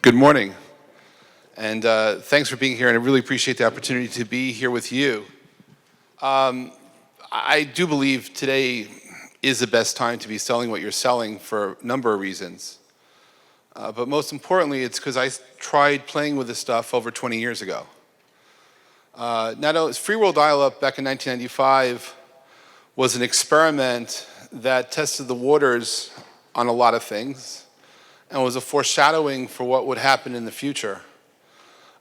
Good morning, and thanks for being here, and I really appreciate the opportunity to be here with you. I do believe today is the best time to be selling what you're selling for a number of reasons. But most importantly, it's because I tried playing with this stuff over 20 years ago. Not only free world dial-up back in 1995 was an experiment that tested the waters on a lot of things and was a foreshadowing for what would happen in the future.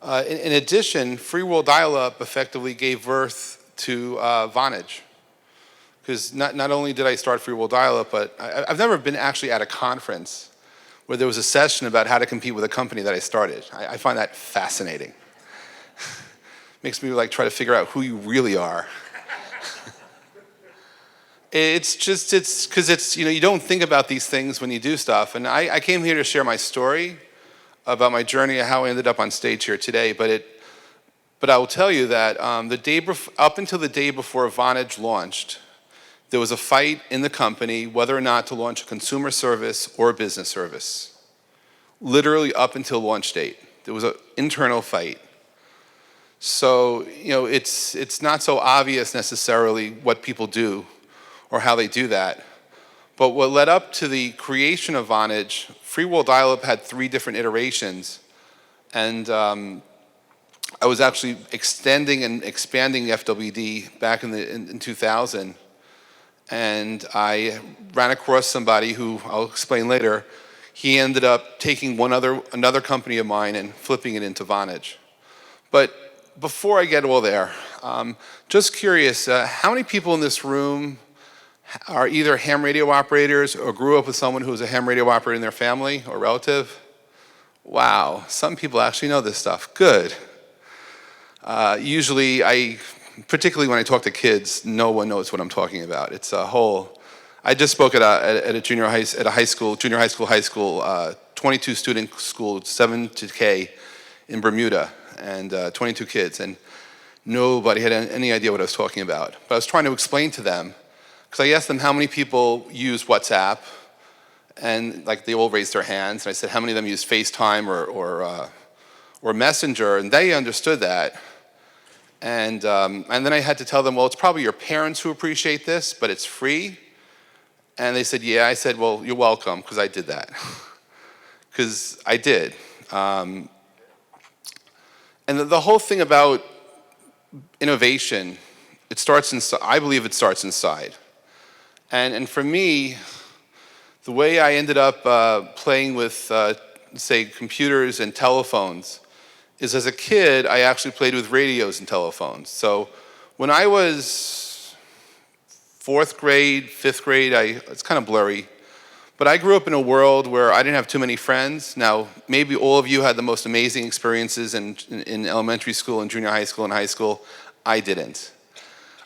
In addition, free world dial-up effectively gave birth to Vonage. Because not only did I start free world dial-up, but I've never been actually at a conference where there was a session about how to compete with a company that I started. I find that fascinating. Makes me try to figure out who you really are. It's because you don't think about these things when you do stuff. And I came here to share my story about my journey and how I ended up on stage here today. But I will tell you that up until the day before Vonage launched, there was a fight in the company whether or not to launch a consumer service or a business service. Literally up until launch date, there was an internal fight. So it's not so obvious necessarily what people do or how they do that. But what led up to the creation of Vonage, free world dial-up had 3 different iterations. And I was actually extending and expanding FWD back in 2000. And I ran across somebody who I'll explain later. He ended up taking another company of mine and flipping it into Vonage. But before I get all there, just curious, how many people in this room are either ham radio operators or grew up with someone who was a ham radio operator in their family or relative? Wow, some people actually know this stuff. Good. Usually, particularly when I talk to kids, no one knows what I'm talking about. It's a whole. I just spoke at a junior high school, 22 student school, 7 to K in Bermuda, and 22 kids, and nobody had any idea what I was talking about. But I was trying to explain to them, because I asked them how many people use WhatsApp, and they all raised their hands, and I said how many of them use FaceTime or Messenger, and they understood that. And then I had to tell them, well, it's probably your parents who appreciate this, but it's free. And they said, yeah. I said, well, you're welcome, because I did that. Because I did. And the whole thing about innovation, I believe it starts inside. And for me, the way I ended up playing with, say, computers and telephones is as a kid, I actually played with radios and telephones. So when I was 4th grade, 5th grade, it's kind of blurry, but I grew up in a world where I didn't have too many friends. Now, maybe all of you had the most amazing experiences in elementary school and junior high school and high school. I didn't.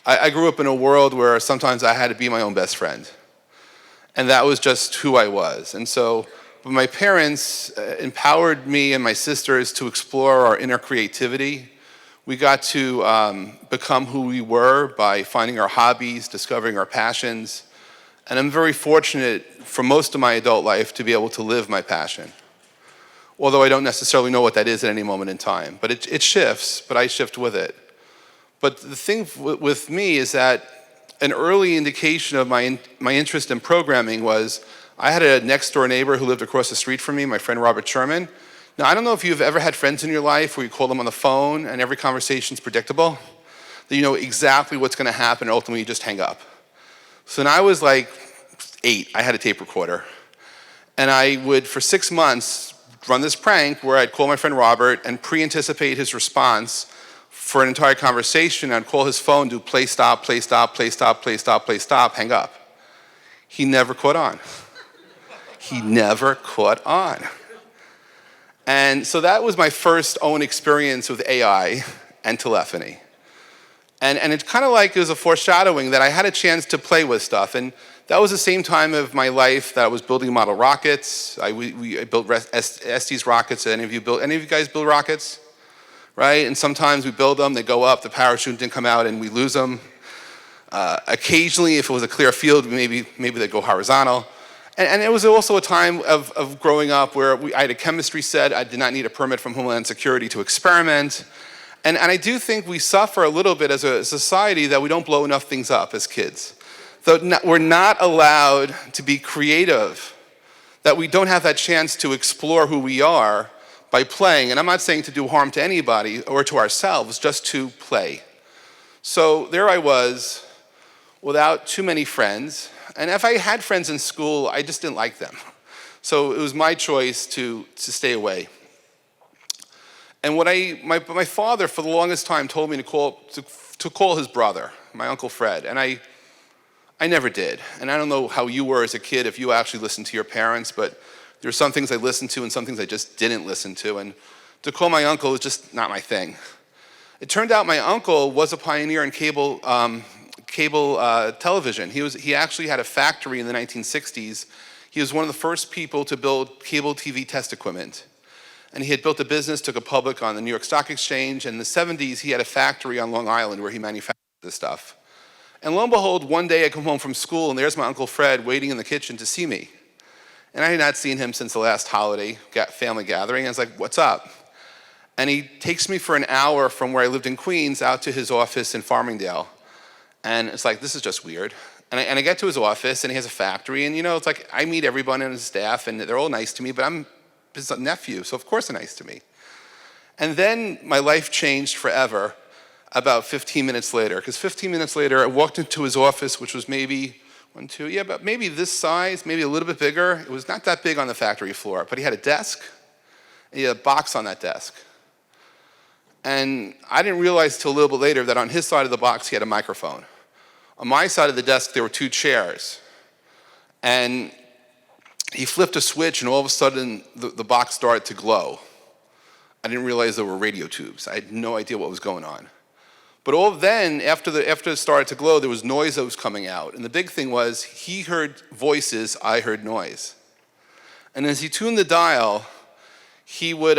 I grew up in a world where sometimes I had to be my own best friend. And that was just who I was. And so my parents empowered me and my sisters to explore our inner creativity. We got to become who we were by finding our hobbies, discovering our passions. And I'm very fortunate for most of my adult life to be able to live my passion. Although I don't necessarily know what that is at any moment in time. But it shifts, but I shift with it. But the thing with me is that an early indication of my interest in programming was I had a next door neighbor who lived across the street from me, my friend Robert Sherman. Now, I don't know if you've ever had friends in your life where you call them on the phone and every conversation's predictable, that you know exactly what's going to happen and ultimately you just hang up. So when I was 8, I had a tape recorder. And I would, for 6 months, run this prank where I'd call my friend Robert and pre-anticipate his response for an entire conversation. I'd call his phone, do play, stop, play, stop, play, stop, play, stop, play, stop, hang up. He never caught on. He never caught on. And so that was my first own experience with AI and telephony. And it's kind of it was a foreshadowing that I had a chance to play with stuff. And that was the same time of my life that I was building model rockets. I built Estes rockets. Any of you guys build rockets? Right? And sometimes we build them, they go up, the parachute didn't come out, and we lose them. Occasionally, if it was a clear field, maybe they go horizontal. And it was also a time of growing up where I had a chemistry set. I did not need a permit from Homeland Security to experiment. And I do think we suffer a little bit as a society that we don't blow enough things up as kids. That we're not allowed to be creative, that we don't have that chance to explore who we are by playing. And I'm not saying to do harm to anybody or to ourselves, just to play. So there I was, without too many friends. And if I had friends in school, I just didn't like them. So it was my choice to stay away. And my father, for the longest time, told me to call his brother, my Uncle Fred. And I never did. And I don't know how you were as a kid, if you actually listened to your parents, but there were some things I listened to and some things I just didn't listen to. And to call my uncle was just not my thing. It turned out my uncle was a pioneer in cable television. He actually had a factory in the 1960s. He was one of the first people to build cable TV test equipment. And he had built a business, took it public on the New York Stock Exchange. And in the 70s, he had a factory on Long Island where he manufactured this stuff. And lo and behold, one day I come home from school, and there's my Uncle Fred waiting in the kitchen to see me. And I had not seen him since the last holiday family gathering. I was like, what's up? And he takes me for an hour from where I lived in Queens out to his office in Farmingdale. And it's like, this is just weird. And I get to his office, and he has a factory. And, it's like I meet everyone on his staff, and they're all nice to me, but I'm his nephew, so of course they're nice to me. And then my life changed forever about 15 minutes later, because 15 minutes later I walked into his office, which was maybe but maybe this size, maybe a little bit bigger. It was not that big on the factory floor, but he had a desk, and he had a box on that desk. And I didn't realize till a little bit later that on his side of the box he had a microphone. On my side of the desk there were 2 chairs. And he flipped a switch, and all of a sudden, the box started to glow. I didn't realize there were radio tubes. I had no idea what was going on. But after it started to glow, there was noise that was coming out. And the big thing was, he heard voices, I heard noise. And as he tuned the dial, he would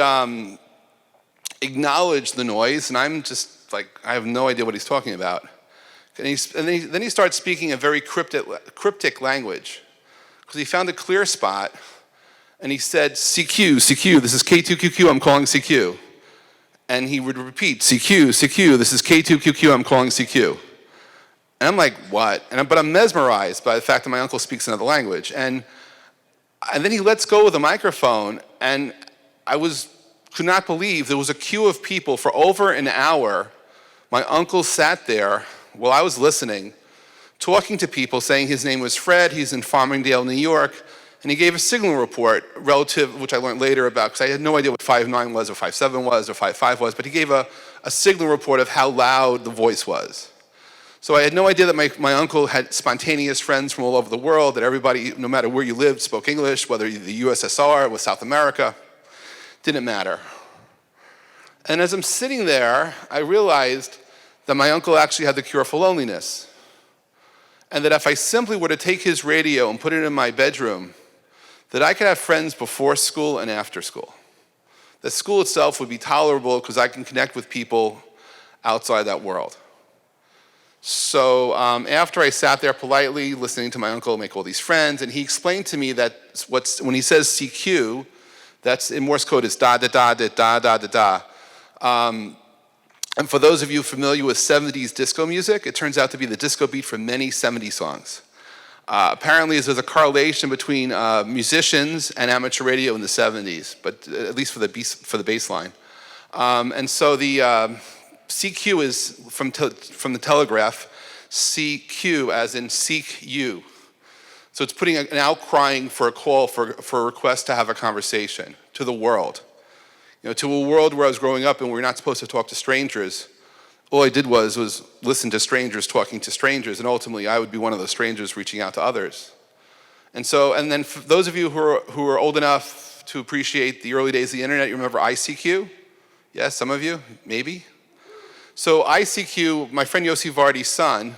acknowledge the noise, and I'm just like, I have no idea what he's talking about. And then he started speaking a very cryptic language. Because he found a clear spot, and he said, CQ, CQ, this is K2QQ, I'm calling CQ. And he would repeat, CQ, CQ, this is K2QQ, I'm calling CQ. And I'm like, what? But I'm mesmerized by the fact that my uncle speaks another language. And then he lets go of the microphone, and could not believe there was a queue of people for over an hour. My uncle sat there while I was listening, talking to people, saying his name was Fred, he's in Farmingdale, New York, and he gave a signal report relative, which I learned later about, because I had no idea what 5.9 was, or 5.7 was, or 5.5 was, but he gave a signal report of how loud the voice was. So I had no idea that my uncle had spontaneous friends from all over the world, that everybody, no matter where you lived, spoke English, whether the USSR or South America, didn't matter. And as I'm sitting there, I realized that my uncle actually had the cure for loneliness. And that if I simply were to take his radio and put it in my bedroom, that I could have friends before school and after school. That school itself would be tolerable because I can connect with people outside that world. So after I sat there politely listening to my uncle make all these friends, and he explained to me that when he says CQ, that's in Morse code is da da da da da da da da. And for those of you familiar with 70s disco music, it turns out to be the disco beat for many 70s songs. Apparently, there's a correlation between musicians and amateur radio in the 70s, but at least for the bass line. And so the CQ is from the Telegraph, CQ as in seek you. So it's putting an outcrying for a call, for a request to have a conversation to the world. To a world where I was growing up and we're not supposed to talk to strangers. All I did was listen to strangers talking to strangers, and ultimately I would be one of those strangers reaching out to others. And then for those of you who are old enough to appreciate the early days of the internet, you remember ICQ? Yes, some of you, maybe. So ICQ, my friend Yossi Vardy's son,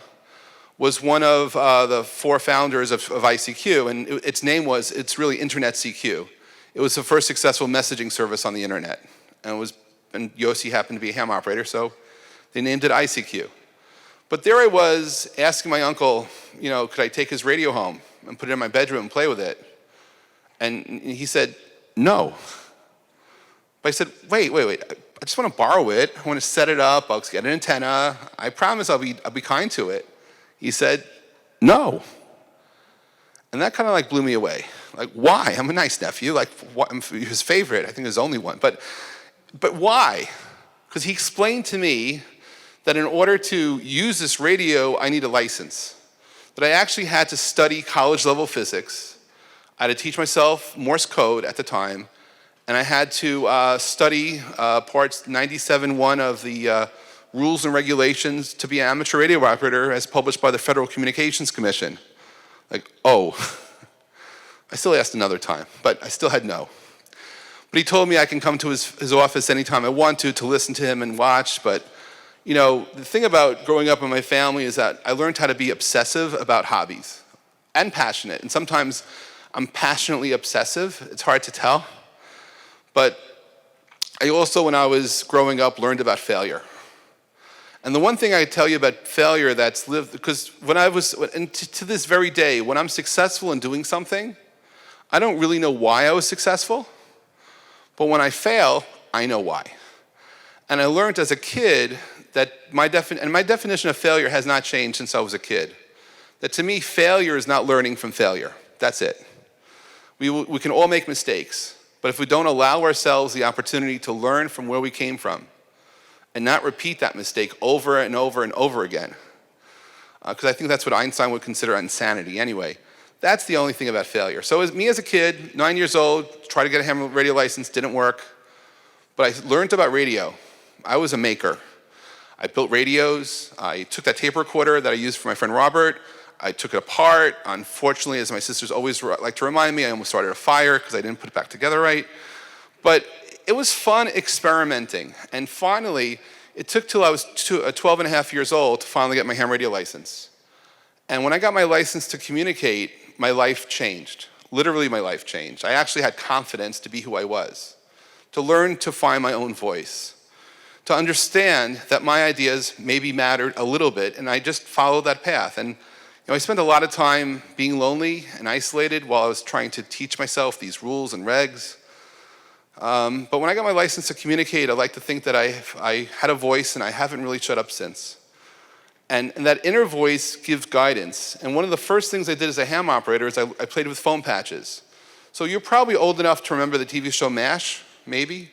was one of the 4 founders of ICQ, and it's really Internet CQ. It was the first successful messaging service on the internet. And Yossi happened to be a ham operator, so they named it ICQ. But there I was asking my uncle, could I take his radio home and put it in my bedroom and play with it? And he said, no. But I said, wait. I just want to borrow it. I want to set it up. I'll get an antenna. I promise I'll be kind to it. He said, no. And that kind of like blew me away. Like, why? I'm a nice nephew. Like, I'm his favorite. I think there's only one. But why? Because he explained to me that in order to use this radio, I need a license. That I actually had to study college-level physics. I had to teach myself Morse code at the time. And I had to study parts 97.1 of the rules and regulations to be an amateur radio operator as published by the Federal Communications Commission. Like, oh. I still asked another time, but I still had no. But he told me I can come to his office anytime I want to listen to him and watch. But, the thing about growing up in my family is that I learned how to be obsessive about hobbies and passionate. And sometimes I'm passionately obsessive. It's hard to tell. But I also, when I was growing up, learned about failure. And the one thing I tell you about failure that's lived, because when I was, and to this very day, when I'm successful in doing something, I don't really know why I was successful, but when I fail, I know why. And I learned as a kid that my definition of failure has not changed since I was a kid. That to me, failure is not learning from failure. That's it. We can all make mistakes, but if we don't allow ourselves the opportunity to learn from where we came from and not repeat that mistake over and over and over again, because I think that's what Einstein would consider insanity anyway. That's the only thing about failure. So as a kid, 9 years old, tried to get a ham radio license, didn't work. But I learned about radio. I was a maker. I built radios. I took that tape recorder that I used for my friend Robert. I took it apart. Unfortunately, as my sisters always like to remind me, I almost started a fire because I didn't put it back together right. But it was fun experimenting. And finally, it took till I was 12 and a half years old to finally get my ham radio license. And when I got my license to communicate, my life changed. Literally, my life changed. I actually had confidence to be who I was, to learn to find my own voice, to understand that my ideas maybe mattered a little bit, and I just followed that path. And I spent a lot of time being lonely and isolated while I was trying to teach myself these rules and regs. But when I got my license to communicate, I like to think that I had a voice, and I haven't really shut up since. And that inner voice gives guidance. And one of the first things I did as a ham operator is I played with foam patches. So you're probably old enough to remember the TV show MASH, maybe?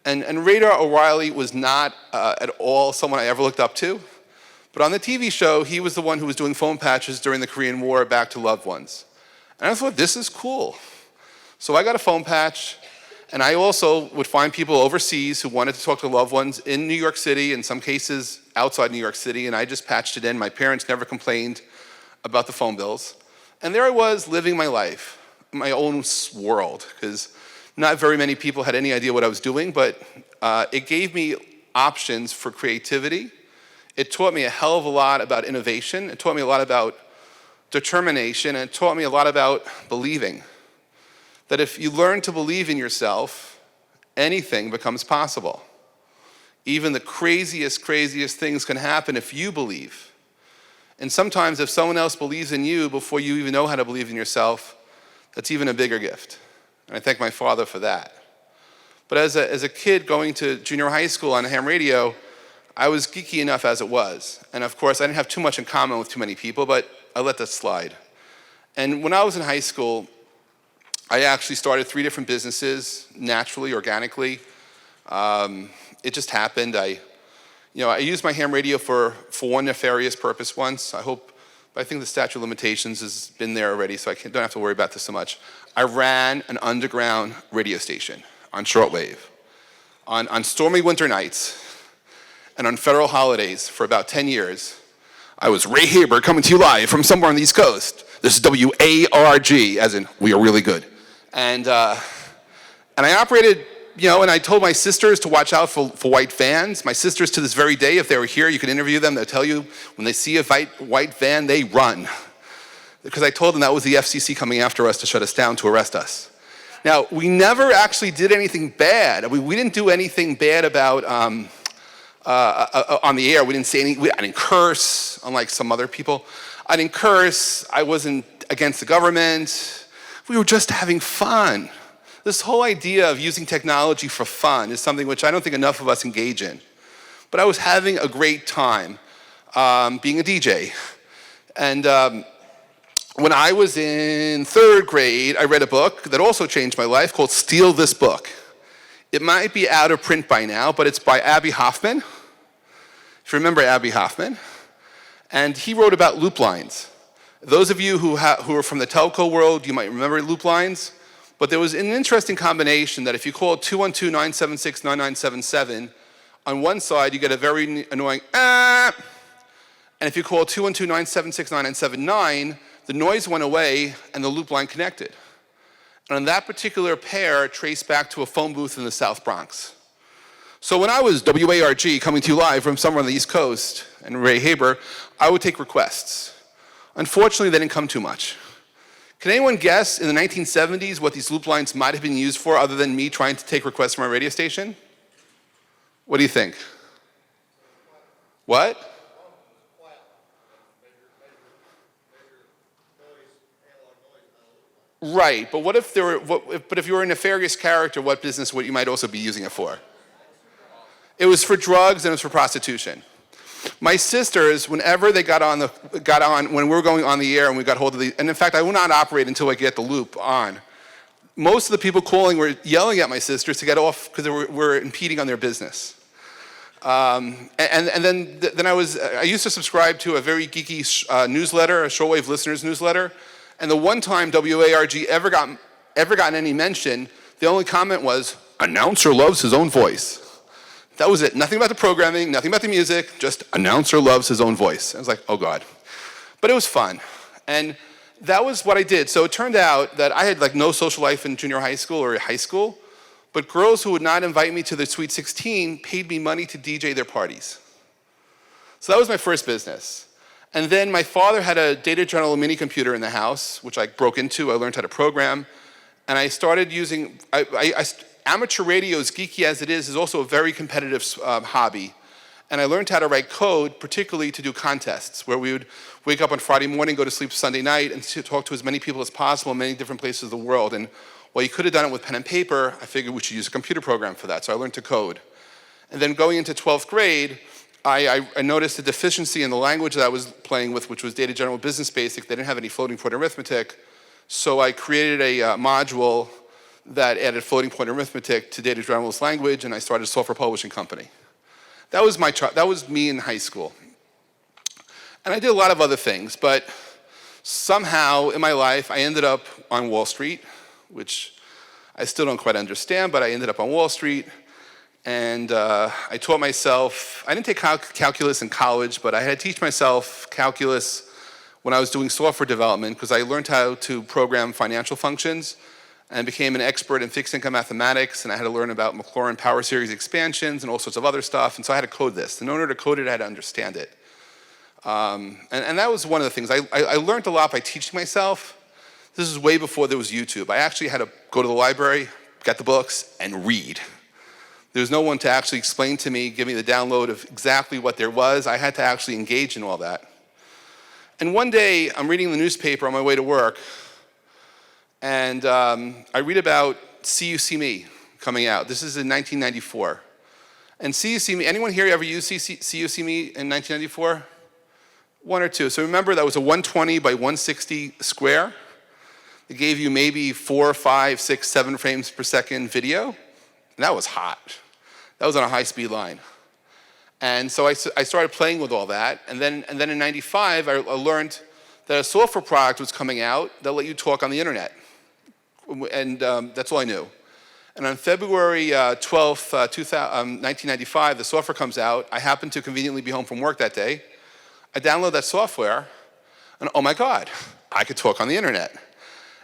And Radar O'Reilly was not at all someone I ever looked up to. But on the TV show, he was the one who was doing foam patches during the Korean War back to loved ones. And I thought, this is cool. So I got a foam patch. And I also would find people overseas who wanted to talk to loved ones in New York City, in some cases outside New York City, and I just patched it in. My parents never complained about the phone bills. And there I was living my life, my own world, because not very many people had any idea what I was doing, but it gave me options for creativity. It taught me a hell of a lot about innovation. It taught me a lot about determination, and it taught me a lot about believing. That if you learn to believe in yourself, anything becomes possible. Even the craziest things can happen if you believe. And sometimes if someone else believes in you before you even know how to believe in yourself, that's even a bigger gift. And I thank my father for that. But as a kid going to junior high school on ham radio, I was geeky enough as it was. And of course, I didn't have too much in common with too many people, but I let that slide. And when I was in high school, I actually started 3 different businesses, naturally, organically. It just happened. I used my ham radio for one nefarious purpose once. I think the statute of limitations has been there already, so I don't have to worry about this so much. I ran an underground radio station on shortwave on stormy winter nights and on federal holidays for about 10 years. I was Ray Haber coming to you live from somewhere on the East Coast. This is WARG, as in we are really good. And I operated, and I told my sisters to watch out for white vans. My sisters, to this very day, if they were here, you could interview them. They'll tell you when they see a white van, they run. Because I told them that was the FCC coming after us to shut us down, to arrest us. Now, we never actually did anything bad. We didn't do anything bad about on the air. We didn't say anything. I didn't curse, unlike some other people. I didn't curse. I wasn't against the government. We were just having fun. This whole idea of using technology for fun is something which I don't think enough of us engage in. But I was having a great time being a DJ. And when I was in 3rd grade, I read a book that also changed my life called Steal This Book. It might be out of print by now, but it's by Abbie Hoffman. If you remember Abbie Hoffman. And he wrote about loop lines. Those of you who are from the telco world, you might remember loop lines. But there was an interesting combination that if you call 212-976-9977, on one side you get a very annoying ah, and if you call 212-976-9979, the noise went away and the loop line connected. And on that particular pair, it traced back to a phone booth in the South Bronx. So when I was WARG coming to you live from somewhere on the East Coast, and Ray Haber, I would take requests. Unfortunately, they didn't come too much. Can anyone guess in the 1970s what these loop lines might have been used for other than me trying to take requests from our radio station? What do you think? What? Right, but what if if you were a nefarious character, what business would you might also be using it for? It was for drugs and it was for prostitution. My sisters, whenever they got on, when we were going on the air and we got hold of and in fact, I will not operate until I get the loop on. Most of the people calling were yelling at my sisters to get off because they were impeding on their business. Then I used to subscribe to a very geeky newsletter, a shortwave listeners newsletter, and the one time WARG ever gotten any mention, the only comment was, "Announcer loves his own voice." That was it. Nothing about the programming, nothing about the music, just announcer loves his own voice. I was like, oh God. But it was fun. And that was what I did. So it turned out that I had like no social life in junior high school or high school, but girls who would not invite me to their Sweet 16 paid me money to DJ their parties. So that was my first business. And then my father had a Data General mini computer in the house, which I broke into. I learned how to program. And I started using, amateur radio, as geeky as it is also a very competitive hobby. And I learned how to write code, particularly to do contests, where we would wake up on Friday morning, go to sleep Sunday night, and talk to as many people as possible in many different places of the world. And while you could have done it with pen and paper, I figured we should use a computer program for that. So I learned to code. And then going into 12th grade, I noticed a deficiency in the language that I was playing with, which was Data General Business Basic. They didn't have any floating point arithmetic. So I created a module that added floating point arithmetic to Data General's language, and I started a software publishing company. That was me in high school. And I did a lot of other things, but somehow in my life, I ended up on Wall Street, which I still don't quite understand, but I ended up on Wall Street, and I taught myself, I didn't take calculus in college, but I had to teach myself calculus when I was doing software development, because I learned how to program financial functions, and became an expert in fixed income mathematics, and I had to learn about Maclaurin power series expansions and all sorts of other stuff, and so I had to code this. And in order to code it, I had to understand it. And that was one of the things. I learned a lot by teaching myself. This is way before there was YouTube. I actually had to go to the library, get the books, and read. There was no one to actually explain to me, give me the download of exactly what there was. I had to actually engage in all that. And one day, I'm reading the newspaper on my way to work, and I read about See You, See Me coming out. This is in 1994. And See You, See Me, anyone here ever used See You, See Me in 1994? One or two. So remember, that was a 120 by 160 square. It gave you maybe 4, 5, 6, 7 frames per second video. And that was hot. That was on a high-speed line. And so I started playing with all that. And then in 95, I learned that a software product was coming out that let you talk on the internet. And that's all I knew. And on February 12th, 1995, the software comes out. I happened to conveniently be home from work that day. I download that software, and oh my God, I could talk on the internet.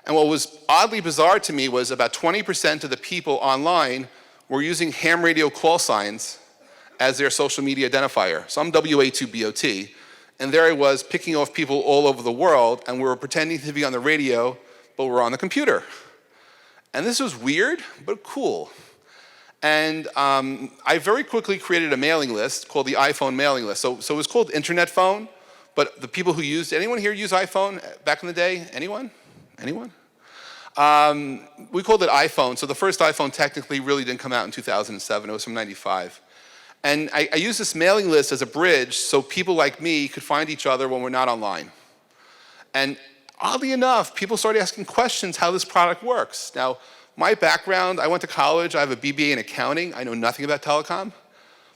And what was oddly bizarre to me was about 20% of the people online were using ham radio call signs as their social media identifier. So I'm WA2BOT, and there I was picking off people all over the world, and we were pretending to be on the radio, but we're on the computer. And this was weird, but cool. And I very quickly created a mailing list called the iPhone mailing list. So it was called Internet Phone, but the people who used, anyone here use iPhone back in the day? Anyone? Anyone? We called it iPhone. So the first iPhone technically really didn't come out in 2007. It was from 95. And I used this mailing list as a bridge so people like me could find each other when we're not online. And oddly enough, people started asking questions how this product works. Now, my background, I went to college. I have a BBA in accounting. I know nothing about telecom.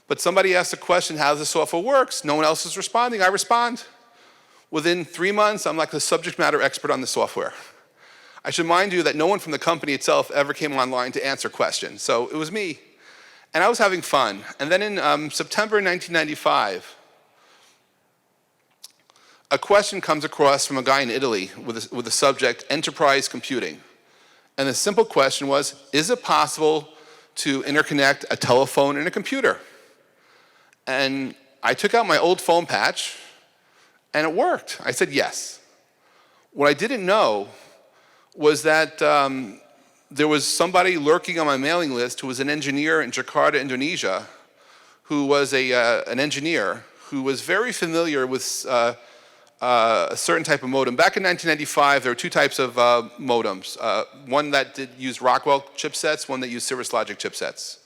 But somebody asked a question, how the software works. No one else is responding. I respond. Within 3 months, I'm like the subject matter expert on the software. I should remind you that no one from the company itself ever came online to answer questions. So it was me. And I was having fun. And then in September 1995, a question comes across from a guy in Italy with the subject, enterprise computing. And the simple question was, is it possible to interconnect a telephone and a computer? And I took out my old phone patch, and it worked. I said yes. What I didn't know was that there was somebody lurking on my mailing list who was an engineer in Jakarta, Indonesia, who was an engineer who was very familiar with a certain type of modem. Back in 1995, there were two types of modems. One that used Rockwell chipsets, one that used Cirrus Logic chipsets.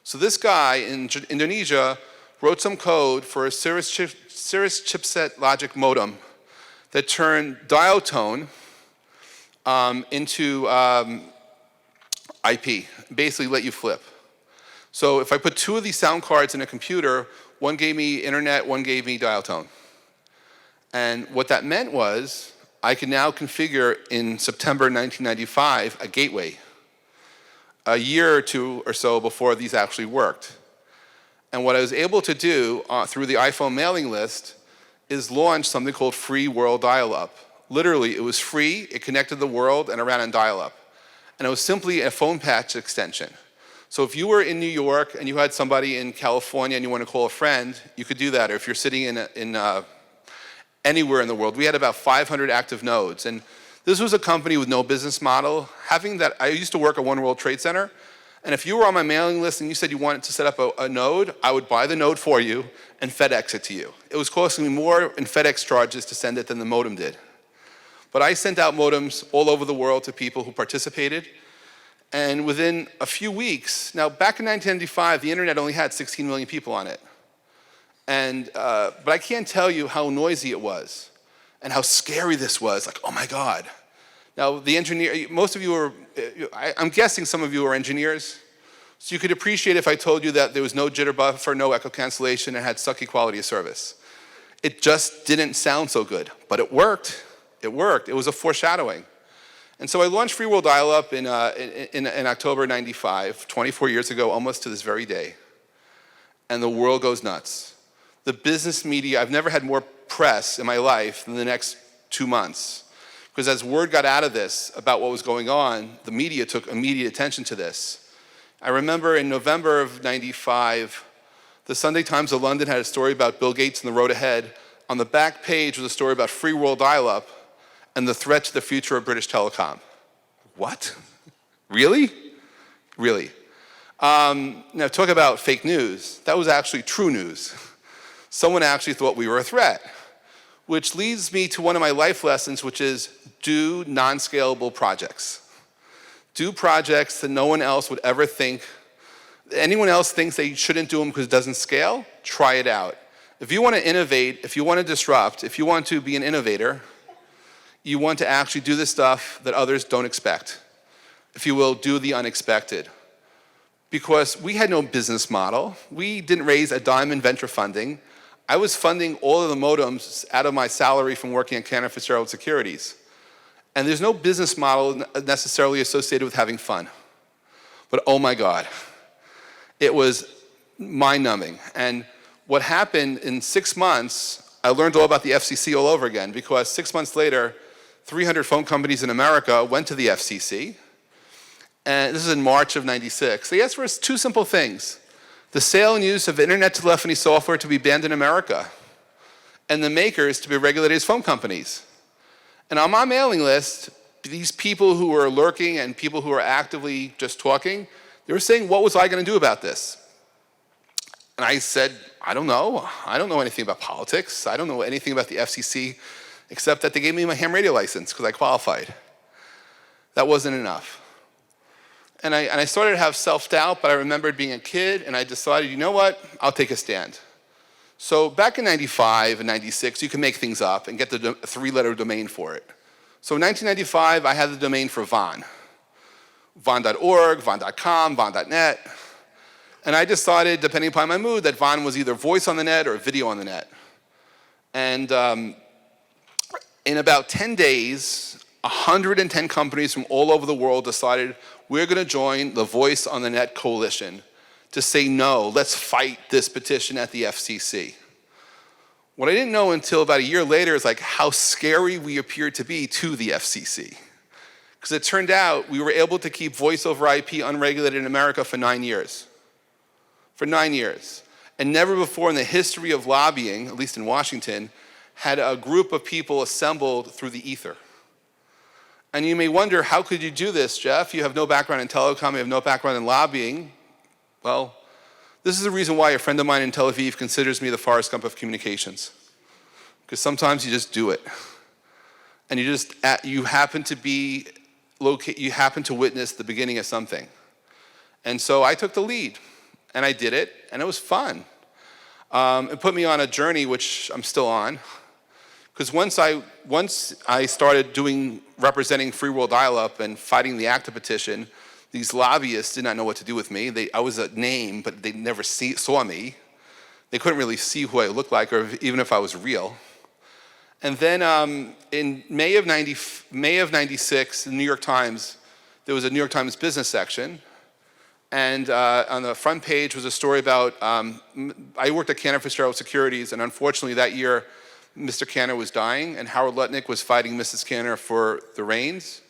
So this guy in Indonesia wrote some code for a Cirrus chipset logic modem that turned dial tone into IP, basically let you flip. So if I put two of these sound cards in a computer, one gave me internet, one gave me dial tone. And what that meant was I could now configure in September 1995 a gateway, a year or two or so before these actually worked. And what I was able to do through the iPhone mailing list is launch something called Free World Dial-Up. Literally, it was free, it connected the world, and it ran on dial-up. And it was simply a phone patch extension. So if you were in New York and you had somebody in California and you want to call a friend, you could do that. Or if you're sitting in anywhere in the world, we had about 500 active nodes. And this was a company with no business model. Having that, I used to work at One World Trade Center. And if you were on my mailing list and you said you wanted to set up a node, I would buy the node for you and FedEx it to you. It was costing me more in FedEx charges to send it than the modem did. But I sent out modems all over the world to people who participated. And within a few weeks, now back in 1995, the internet only had 16 million people on it. But I can't tell you how noisy it was and how scary this was. Like, oh my God. Now, the engineer, most of you are, I'm guessing some of you are engineers. So you could appreciate if I told you that there was no jitter buffer, no echo cancellation, and had sucky quality of service. It just didn't sound so good, but it worked. It worked. It was a foreshadowing. And so I launched Free World Dial-Up in October 95, 24 years ago, almost to this very day. And the world goes nuts. The business media, I've never had more press in my life than the next 2 months. Because as word got out of this about what was going on, the media took immediate attention to this. I remember in November of 95, the Sunday Times of London had a story about Bill Gates and the road ahead. On the back page was a story about Free World Dial-Up and the threat to the future of British telecom. What? Really? Really. Now talk about fake news. That was actually true news. Someone actually thought we were a threat, which leads me to one of my life lessons, which is do non-scalable projects. Do projects that no one else would ever think. Anyone else thinks they shouldn't do them because it doesn't scale, try it out. If you want to innovate, if you want to disrupt, if you want to be an innovator, you want to actually do the stuff that others don't expect. If you will, do the unexpected. Because we had no business model. We didn't raise a dime in venture funding. I was funding all of the modems out of my salary from working at Cantor Fitzgerald Securities. And there's no business model necessarily associated with having fun. But oh my God, it was mind-numbing. And what happened in 6 months, I learned all about the FCC all over again, because 6 months later, 300 phone companies in America went to the FCC. And this is in March of 96. They asked for us two simple things: the sale and use of internet telephony software to be banned in America, and the makers to be regulated as phone companies. And on my mailing list, these people who were lurking and people who were actively just talking, they were saying, what was I going to do about this? And I said, I don't know. I don't know anything about politics. I don't know anything about the FCC, except that they gave me my ham radio license because I qualified. That wasn't enough. And I started to have self-doubt, but I remembered being a kid, and I decided, you know what, I'll take a stand. So back in 95 and 96, you can make things up and get the three-letter domain for it. So in 1995, I had the domain for Von. Von.org, Von.com, Von.net. And I decided, depending upon my mood, that Von was either voice on the net or video on the net. And in about 10 days, 110 companies from all over the world decided we're going to join the Voice on the Net coalition to say no, let's fight this petition at the FCC. What I didn't know until about a year later is like how scary we appeared to be to the FCC. Because it turned out we were able to keep voice over IP unregulated in America for 9 years. For 9 years. And never before in the history of lobbying, at least in Washington, had a group of people assembled through the ether. And you may wonder, how could you do this, Jeff? You have no background in telecom, you have no background in lobbying. Well, this is the reason why a friend of mine in Tel Aviv considers me the Forrest Gump of communications. Because sometimes you just do it. And you happen to witness the beginning of something. And so I took the lead, and I did it, and it was fun. It put me on a journey, which I'm still on. Because once I started representing Free World Dial-Up and fighting the ACTA petition, these lobbyists did not know what to do with me. I was a name, but they never saw me. They couldn't really see who I looked like, or even if I was real. And then in May of 96, in the New York Times, there was a New York Times business section. And on the front page was a story about, I worked at Cantor Fitzgerald Securities, and unfortunately that year, Mr. Cantor was dying, and Howard Lutnick was fighting Mrs. Cantor for the reins.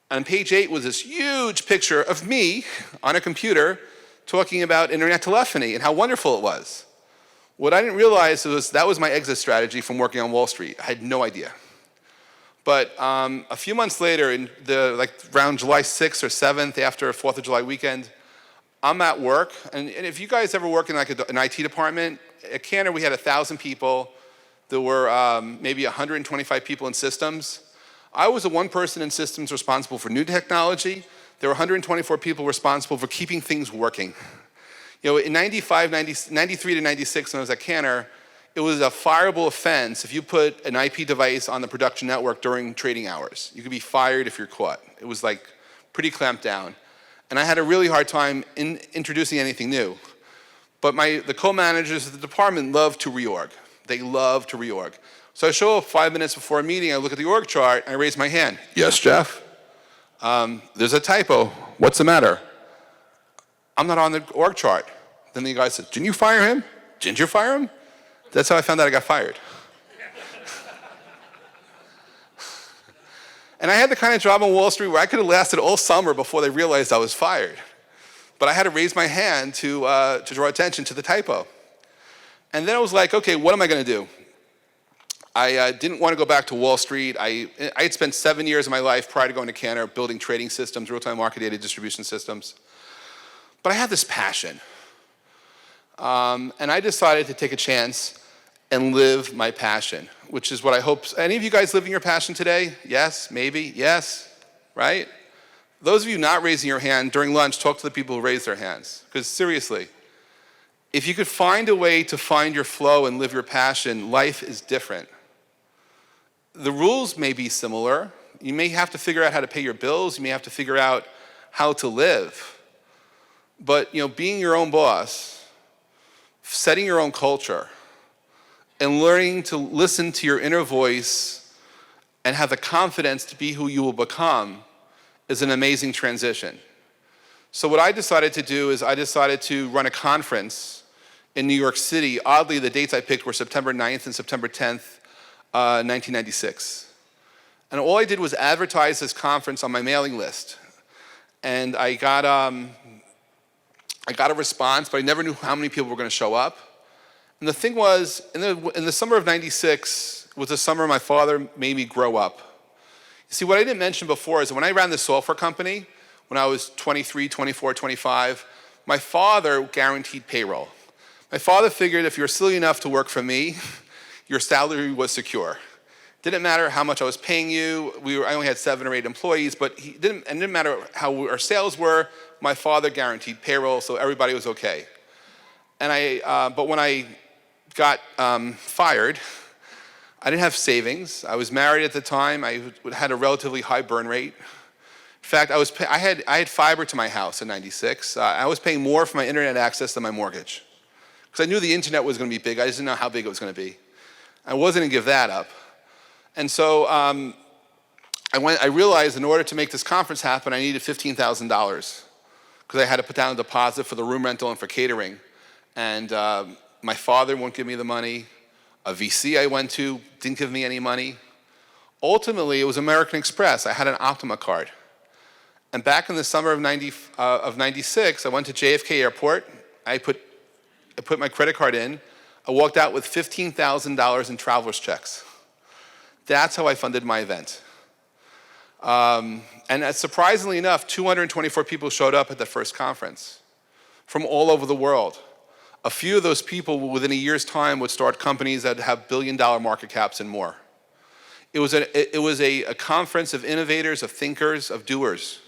And on page 8 was this huge picture of me on a computer talking about internet telephony and how wonderful it was. What I didn't realize was that was my exit strategy from working on Wall Street. I had no idea. But a few months later, around July 6th or 7th, after a 4th of July weekend, I'm at work, and if you guys ever work in an IT department, at Cantor we had 1,000 people. There were maybe 125 people in systems. I was the one person in systems responsible for new technology. There were 124 people responsible for keeping things working. You know, in 93 to 96, when I was at Cantor, it was a fireable offense if you put an IP device on the production network during trading hours. You could be fired if you're caught. It was like pretty clamped down. And I had a really hard time in introducing anything new. But the co-managers of the department loved to reorg. They love to reorg. So I show up 5 minutes before a meeting, I look at the org chart, and I raise my hand. Yes, Jeff? There's a typo. What's the matter? I'm not on the org chart. Then the guy says, didn't you fire him? Didn't you fire him? That's how I found out I got fired. And I had the kind of job on Wall Street where I could have lasted all summer before they realized I was fired. But I had to raise my hand to draw attention to the typo. And then I was like, okay, what am I going to do? I didn't want to go back to Wall Street. I had spent 7 years of my life prior to going to Cantor building trading systems, real-time market data distribution systems. But I had this passion. And I decided to take a chance and live my passion, which is what I hope. Any of you guys living your passion today? Yes, maybe, yes, right? Those of you not raising your hand, during lunch, talk to the people who raise their hands. Because seriously, if you could find a way to find your flow and live your passion, life is different. The rules may be similar. You may have to figure out how to pay your bills. You may have to figure out how to live. But being your own boss, setting your own culture, and learning to listen to your inner voice and have the confidence to be who you will become is an amazing transition. So what I decided to do is I decided to run a conference in New York City. Oddly, the dates I picked were September 9th and September 10th, 1996. And all I did was advertise this conference on my mailing list. And I got a response, but I never knew how many people were going to show up. And the thing was, in the summer of 96 was the summer my father made me grow up. You see, what I didn't mention before is that when I ran the software company, when I was 23, 24, 25, my father guaranteed payroll. My father figured if you're silly enough to work for me, your salary was secure. Didn't matter how much I was paying you. I only had 7 or 8 employees, but it didn't matter how our sales were. My father guaranteed payroll, so everybody was okay. But when I got fired, I didn't have savings. I was married at the time. I had a relatively high burn rate. In fact, I had fiber to my house in '96. I was paying more for my internet access than my mortgage, because I knew the internet was going to be big. I just didn't know how big it was going to be. I wasn't going to give that up. And so I realized in order to make this conference happen, I needed $15,000, because I had to put down a deposit for the room rental and for catering. And my father wouldn't give me the money. A VC I went to didn't give me any money. Ultimately, it was American Express. I had an Optima card. And back in the summer of '96, I went to JFK Airport. I put my credit card in. I walked out with $15,000 in traveler's checks. That's how I funded my event. And surprisingly enough, 224 people showed up at the first conference from all over the world. A few of those people, within a year's time, would start companies that have billion-dollar market caps and more. It was a conference of innovators, of thinkers, of doers.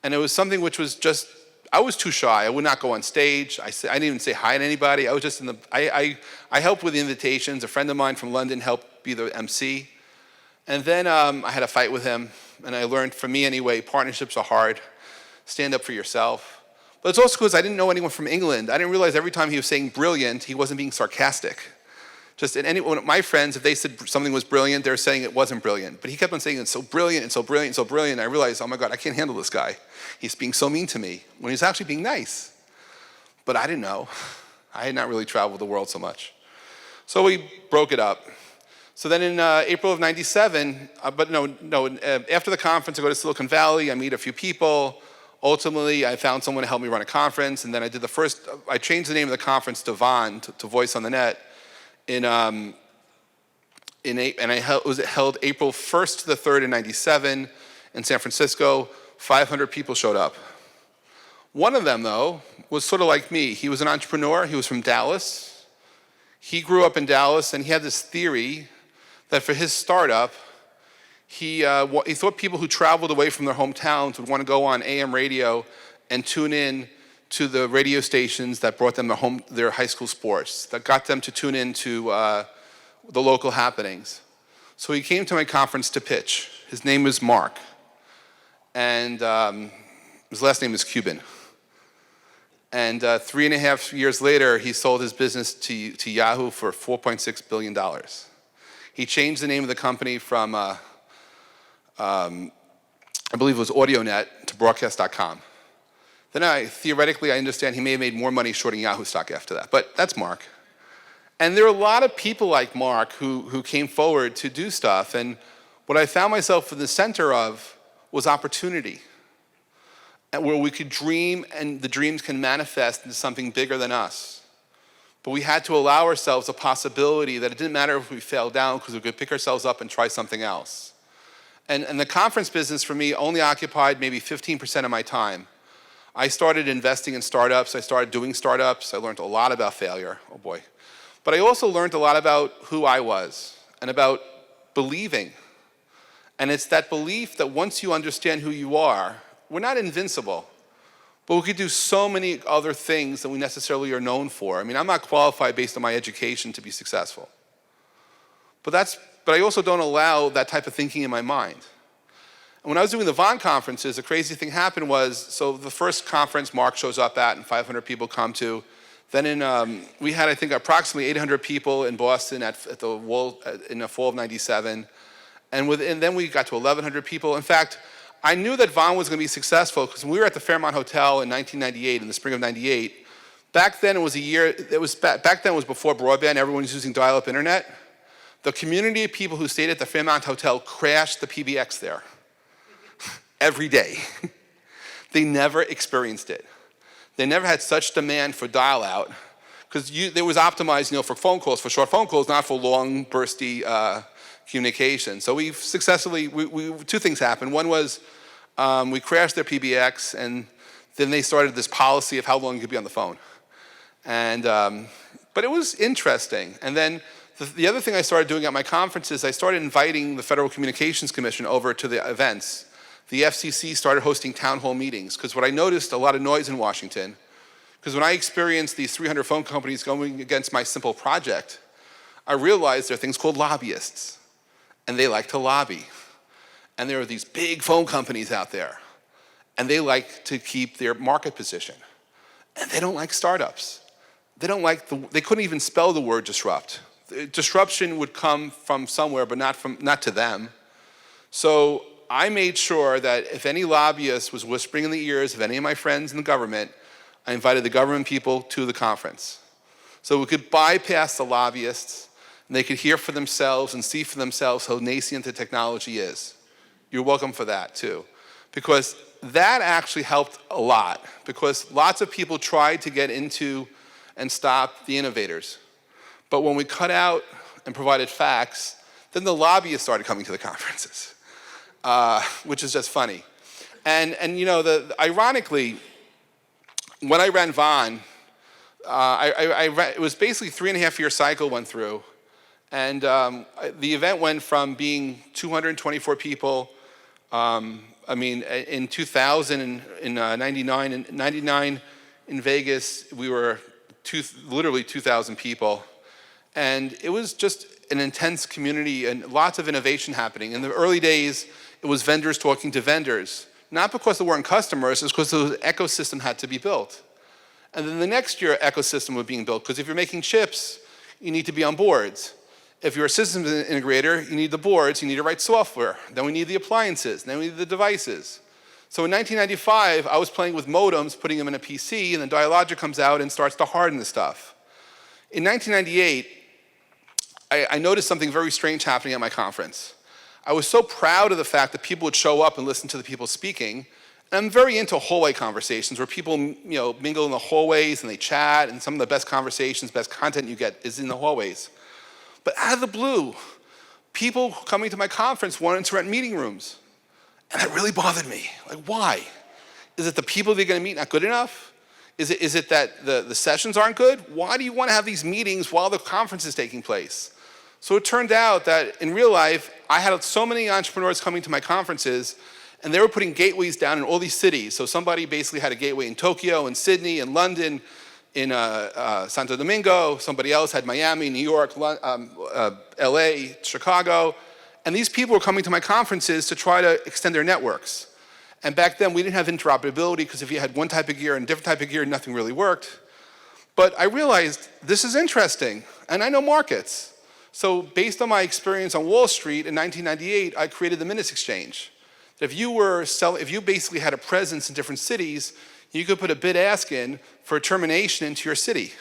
And it was something which was just, I was too shy. I would not go on stage. I didn't even say hi to anybody. I was just I helped with the invitations. A friend of mine from London helped be the MC. And then I had a fight with him, and I learned, for me anyway, partnerships are hard. Stand up for yourself. But it's also because I didn't know anyone from England. I didn't realize every time he was saying brilliant, he wasn't being sarcastic. Just one of my friends, if they said something was brilliant, they were saying it wasn't brilliant. But he kept on saying it's so brilliant, and so brilliant, and so brilliant. And I realized, oh my God, I can't handle this guy. He's being so mean to me when he's actually being nice. But I didn't know. I had not really traveled the world so much. So we broke it up. So then in April of '97, after the conference, I go to Silicon Valley. I meet a few people. Ultimately, I found someone to help me run a conference, and then I changed the name of the conference to VON, to Voice on the Net, and it was held April 1st to the 3rd in '97 in San Francisco. 500 people showed up. One of them, though, was sort of like me. He was an entrepreneur. He was from Dallas. He grew up in Dallas, and he had this theory that for his startup, he thought people who traveled away from their hometowns would want to go on AM radio and tune in to the radio stations that brought them their high school sports, that got them to tune in to the local happenings. So he came to my conference to pitch. His name was Mark, and his last name is Cuban. And 3.5 years later, he sold his business to Yahoo for $4.6 billion. He changed the name of the company from I believe it was AudioNet to Broadcast.com. Then theoretically, I understand he may have made more money shorting Yahoo stock after that, but that's Mark. And there are a lot of people like Mark who came forward to do stuff, and what I found myself in the center of was opportunity, and where we could dream, and the dreams can manifest into something bigger than us. But we had to allow ourselves a possibility that it didn't matter if we fell down, because we could pick ourselves up and try something else. And the conference business for me only occupied maybe 15% of my time. I started investing in startups. I started doing startups. I learned a lot about failure. Oh boy. But I also learned a lot about who I was and about believing. And it's that belief that once you understand who you are, we're not invincible, but we could do so many other things that we necessarily are known for. I mean, I'm not qualified based on my education to be successful. But I also don't allow that type of thinking in my mind. And when I was doing the VON conferences, a crazy thing happened was, so the first conference Mark shows up at and 500 people come to. Then we had, I think, approximately 800 people in Boston in the fall of '97. And then we got to 1,100 people. In fact, I knew that VON was going to be successful because when we were at the Fairmont Hotel in 1998, in the spring of '98, back then it was before broadband, everyone was using dial-up internet. The community of people who stayed at the Fairmont Hotel crashed the PBX there every day. They never experienced it. They never had such demand for dial-out because it was optimized, for phone calls, for short phone calls, not for long, bursty communication. So we've successfully, two things happened. One was we crashed their PBX, and then they started this policy of how long you could be on the phone. And but it was interesting. And then The other thing I started doing at my conferences, I started inviting the Federal Communications Commission over to the events. The FCC started hosting town hall meetings, because what I noticed, a lot of noise in Washington, because when I experienced these 300 phone companies going against my simple project, I realized there are things called lobbyists, and they like to lobby. And there are these big phone companies out there, and they like to keep their market position. And they don't like startups. They couldn't even spell the word disrupt. Disruption would come from somewhere, but not to them. So I made sure that if any lobbyist was whispering in the ears of any of my friends in the government, I invited the government people to the conference. So we could bypass the lobbyists, and they could hear for themselves and see for themselves how nascent the technology is. You're welcome for that too. Because that actually helped a lot, because lots of people tried to get into and stop the innovators. But when we cut out and provided facts, then the lobbyists started coming to the conferences, which is just funny. And you know, ironically, when I ran Von, it was basically 3.5-year cycle went through, and the event went from being 224 people. In 2000, in 99 in Vegas, we were literally 2,000 people. And it was just an intense community and lots of innovation happening. In the early days, it was vendors talking to vendors. Not because they weren't customers, it's because the ecosystem had to be built. And then the next year, ecosystem was being built, because if you're making chips, you need to be on boards. If you're a systems integrator, you need the boards, you need to write software. Then we need the appliances, then we need the devices. So in 1995, I was playing with modems, putting them in a PC, and then Dialogic comes out and starts to harden the stuff. In 1998, I noticed something very strange happening at my conference. I was so proud of the fact that people would show up and listen to the people speaking. And I'm very into hallway conversations where people, mingle in the hallways and they chat, and some of the best conversations, best content you get is in the hallways. But out of the blue, people coming to my conference wanted to rent meeting rooms. And that really bothered me. Like, why? Is it the people they're going to meet not good enough? Is it that the sessions aren't good? Why do you want to have these meetings while the conference is taking place? So it turned out that in real life, I had so many entrepreneurs coming to my conferences, and they were putting gateways down in all these cities. So somebody basically had a gateway in Tokyo, in Sydney, in London, in Santo Domingo. Somebody else had Miami, New York, LA, Chicago. And these people were coming to my conferences to try to extend their networks. And back then, we didn't have interoperability, because if you had one type of gear and a different type of gear, nothing really worked. But I realized this is interesting, and I know markets. So based on my experience on Wall Street in 1998, I created the Minutes Exchange. If you basically had a presence in different cities, you could put a bid-ask in for a termination into your city.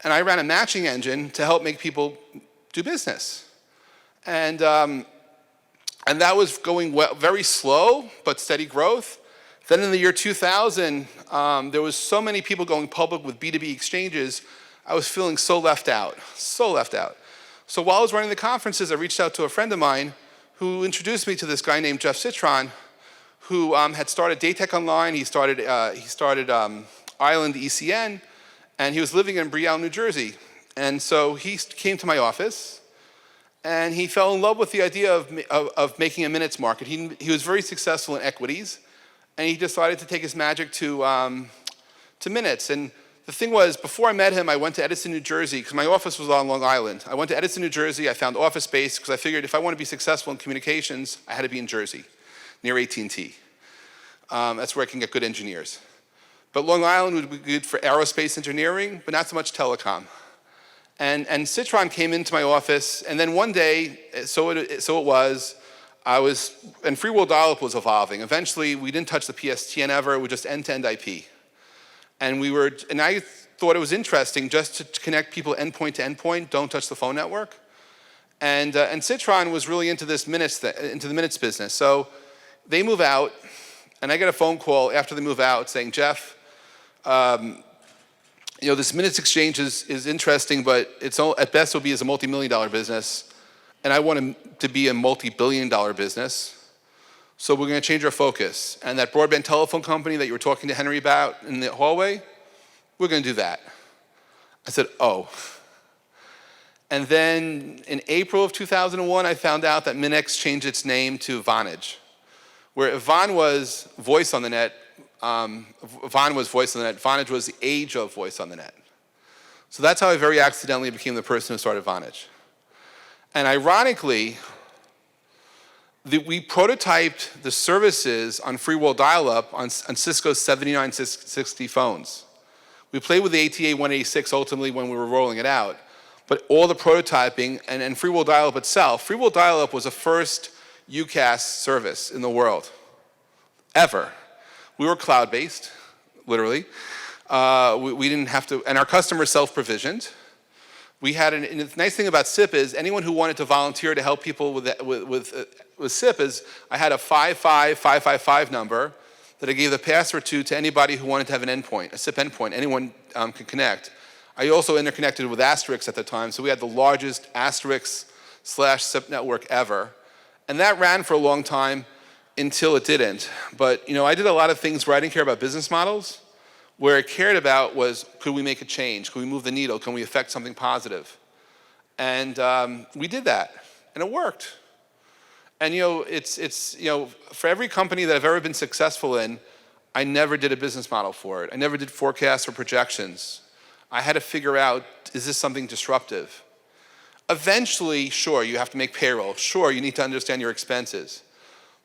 And I ran a matching engine to help make people do business. And that was going well, very slow, but steady growth. Then in the year 2000, there was so many people going public with B2B exchanges, I was feeling so left out. So while I was running the conferences, I reached out to a friend of mine who introduced me to this guy named Jeff Citron, who had started Daytech Online. He started Island ECN, and he was living in Brielle, New Jersey. And so he came to my office, and he fell in love with the idea of making a minutes market. He was very successful in equities, and he decided to take his magic to minutes. And the thing was, before I met him, I went to Edison, New Jersey, because my office was on Long Island. I went to Edison, New Jersey. I found office space, because I figured if I want to be successful in communications, I had to be in Jersey, near AT&T. That's where I can get good engineers. But Long Island would be good for aerospace engineering, but not so much telecom. And Citron came into my office, and then one day, so it was, and free world dial-up was evolving. Eventually, we didn't touch the PSTN ever. It was just end-to-end IP. And I thought it was interesting just to connect people endpoint to endpoint, don't touch the phone network. And Citron was really into the minutes business. So they move out, and I get a phone call after they move out saying, Jeff, this minutes exchange is interesting, but at best it'll be as a multi-million-dollar business, and I want it to be a multi-billion-dollar business. So we're going to change our focus. And that broadband telephone company that you were talking to Henry about in the hallway, we're going to do that. I said, oh. And then in April of 2001, I found out that Minix changed its name to Vonage, where if Von was voice on the net, Von was voice on the net, Vonage was the age of voice on the net. So that's how I very accidentally became the person who started Vonage. And ironically, we prototyped the services on free world dial-up on Cisco's 7960 phones. We played with the ATA 186 ultimately when we were rolling it out, but all the prototyping and free world dial-up itself, free world dial-up was the first UCaaS service in the world, ever. We were cloud-based, literally. We didn't have to, and our customers self-provisioned. We had, and the nice thing about SIP is anyone who wanted to volunteer to help people with SIP is I had a 55555 number that I gave the password to anybody who wanted to have an endpoint, a SIP endpoint. Anyone could connect. I also interconnected with Asterisk at the time, so we had the largest Asterisk/SIP network ever. And that ran for a long time until it didn't. But I did a lot of things where I didn't care about business models. Where I cared about was, could we make a change? Could we move the needle? Can we affect something positive? And we did that, and it worked. And it's for every company that I've ever been successful in, I never did a business model for it. I never did forecasts or projections. I had to figure out, is this something disruptive? Eventually, sure, you have to make payroll. Sure, you need to understand your expenses.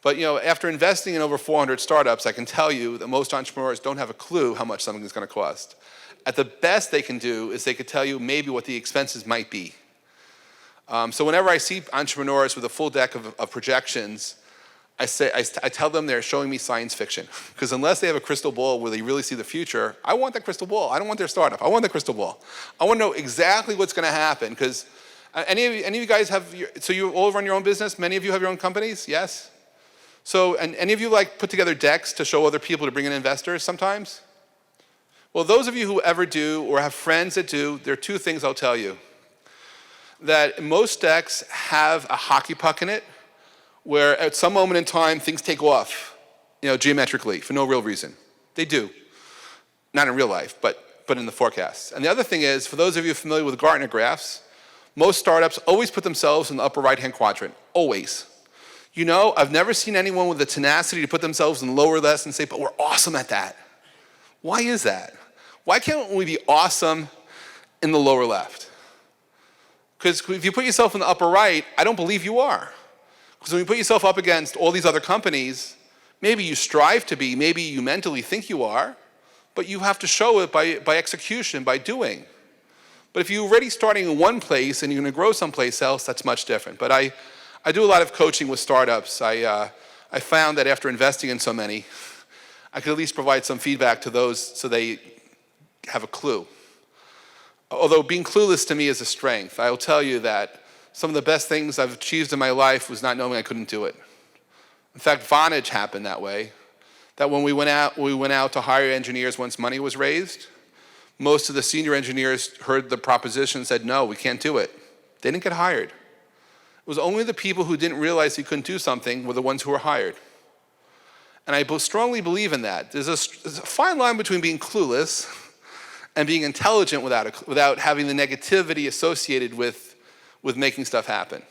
But after investing in over 400 startups, I can tell you that most entrepreneurs don't have a clue how much something is going to cost. At the best they can do is they could tell you maybe what the expenses might be. So whenever I see entrepreneurs with a full deck of projections, I tell them they're showing me science fiction. Because unless they have a crystal ball where they really see the future, I want that crystal ball. I don't want their startup. I want the crystal ball. I want to know exactly what's going to happen. Because any of you guys so you all run your own business? Many of you have your own companies? Yes? So, and any of you put together decks to show other people to bring in investors sometimes? Well, those of you who ever do or have friends that do, there are two things I'll tell you. That most decks have a hockey puck in it, where at some moment in time things take off, geometrically for no real reason. They do. Not in real life, but in the forecasts. And the other thing is, for those of you familiar with Gartner graphs, most startups always put themselves in the upper right-hand quadrant, always. I've never seen anyone with the tenacity to put themselves in the lower left and say, but we're awesome at that. Why is that? Why can't we be awesome in the lower left? Because if you put yourself in the upper right, I don't believe you are. Because when you put yourself up against all these other companies, maybe you strive to be, maybe you mentally think you are, but you have to show it by execution, by doing. But if you're already starting in one place and you're going to grow someplace else, that's much different. But I do a lot of coaching with startups. I found that after investing in so many, I could at least provide some feedback to those so they have a clue. Although being clueless to me is a strength, I will tell you that some of the best things I've achieved in my life was not knowing I couldn't do it. In fact, Vonage happened that way. That when we went out to hire engineers once money was raised, most of the senior engineers heard the proposition and said, no, we can't do it. They didn't get hired. It was only the people who didn't realize he couldn't do something were the ones who were hired. And I strongly believe in that. There's a fine line between being clueless and being intelligent without having the negativity associated with making stuff happen.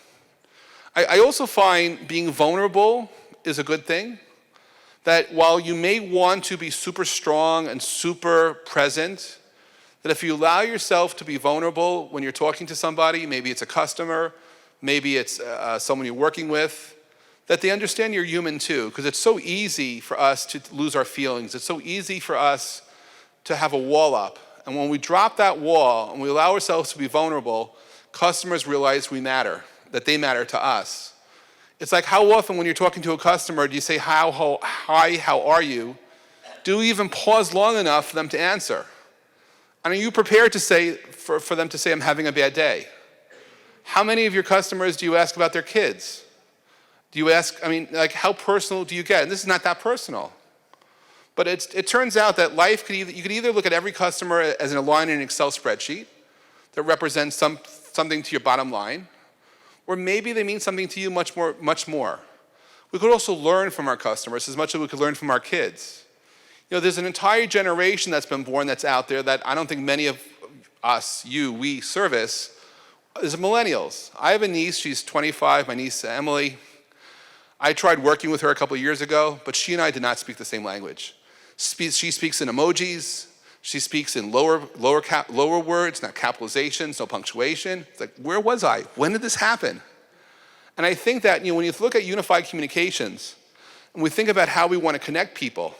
I also find being vulnerable is a good thing. That while you may want to be super strong and super present, that if you allow yourself to be vulnerable when you're talking to somebody, maybe it's a customer, maybe it's someone you're working with, that they understand you're human too, because it's so easy for us to lose our feelings. It's so easy for us to have a wall up. And when we drop that wall and we allow ourselves to be vulnerable, customers realize we matter, that they matter to us. It's like how often when you're talking to a customer, do you say, hi, how are you? Do you even pause long enough for them to answer? And are you prepared to say, for them to say, I'm having a bad day? How many of your customers do you ask about their kids? Do you ask, how personal do you get? And this is not that personal. But it turns out that life you could either look at every customer as a line in an Excel spreadsheet that represents something to your bottom line, or maybe they mean something to you much more. We could also learn from our customers as much as we could learn from our kids. There's an entire generation that's been born that's out there that I don't think many of us, we service, is millennials. I have a niece, she's 25, my niece Emily. I tried working with her a couple of years ago, but she and I did not speak the same language. She speaks in emojis, she speaks in lower words, not capitalizations, no punctuation. It's like, where was I? When did this happen? And I think that, when you look at unified communications, and we think about how we want to connect people,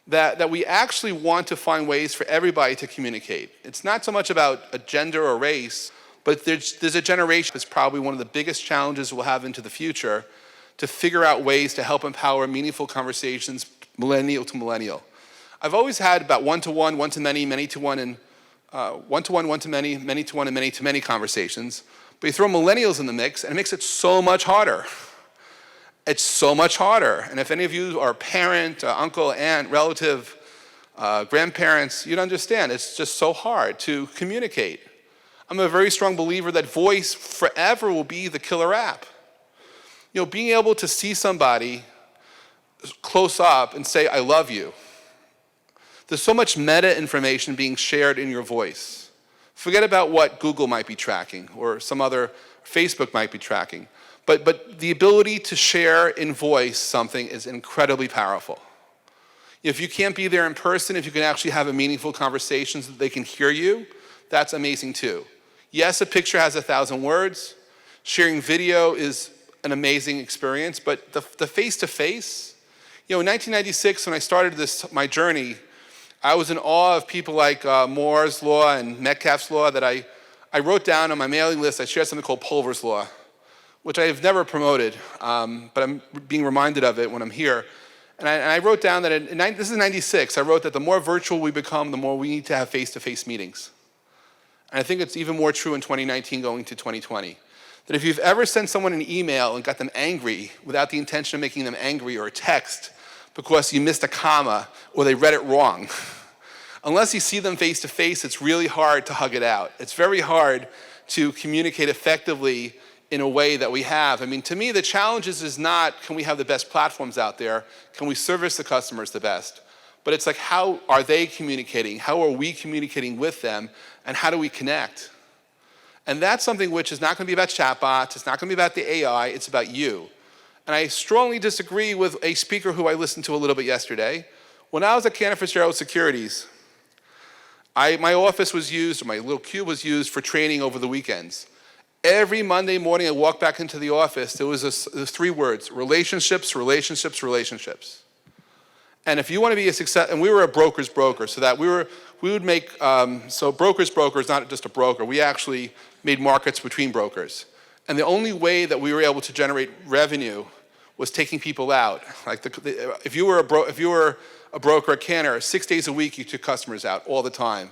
that we actually want to find ways for everybody to communicate. It's not so much about a gender or race, but there's a generation that's probably one of the biggest challenges we'll have into the future to figure out ways to help empower meaningful conversations, millennial to millennial. I've always had about one-to-one, one-to-many, many-to-one, and one-to-one, one-to-many, many-to-one, and many-to-many conversations. But you throw millennials in the mix, and it makes it so much harder. It's so much harder. And if any of you are a parent, uncle, aunt, relative, grandparents, you'd understand it's just so hard to communicate. I'm a very strong believer that voice forever will be the killer app. Being able to see somebody close up and say, I love you. There's so much meta information being shared in your voice. Forget about what Google might be tracking or some other Facebook might be tracking. But the ability to share in voice something is incredibly powerful. If you can't be there in person, if you can actually have a meaningful conversation so that they can hear you, that's amazing too. Yes, a picture has 1,000 words. Sharing video is an amazing experience, but the face-to-face, in 1996 when I started my journey, I was in awe of people like Moore's Law and Metcalfe's Law that I wrote down on my mailing list. I shared something called Pulver's Law, which I have never promoted, but I'm being reminded of it when I'm here. And I wrote down that, this is 96, I wrote that the more virtual we become, the more we need to have face-to-face meetings. And I think it's even more true in 2019 going to 2020. That if you've ever sent someone an email and got them angry without the intention of making them angry, or a text because you missed a comma or they read it wrong, unless you see them face to face, it's really hard to hug it out. It's very hard to communicate effectively in a way that we have. To me, the challenge is not, can we have the best platforms out there? Can we service the customers the best? But it's like, how are they communicating? How are we communicating with them? And how do we connect? And that's something which is not going to be about chatbots. It's not going to be about the AI. It's about you. And I strongly disagree with a speaker who I listened to a little bit yesterday. When I was at Cantor Fitzgerald Securities, my office was used, or my little cube was used for training over the weekends. Every Monday morning I walked back into the office, there was 3 words: relationships, relationships, relationships. And if you want to be a success, and we were a broker's broker, so that we would make, so broker's broker is not just a broker, we actually made markets between brokers. And the only way that we were able to generate revenue was taking people out. Like if you were a broker at Cantor, 6 days a week you took customers out all the time.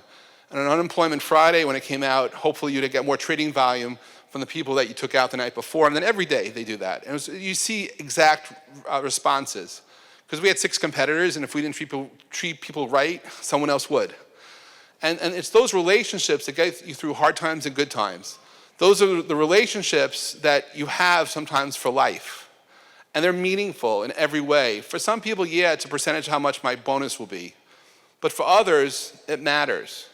And on Unemployment Friday, when it came out, hopefully you'd get more trading volume from the people that you took out the night before, and then every day they do that. And you see exact responses. Because we had 6 competitors, and if we didn't treat people right, someone else would. And it's those relationships that get you through hard times and good times. Those are the relationships that you have sometimes for life. And they're meaningful in every way. For some people, yeah, it's a percentage of how much my bonus will be. But for others, it matters.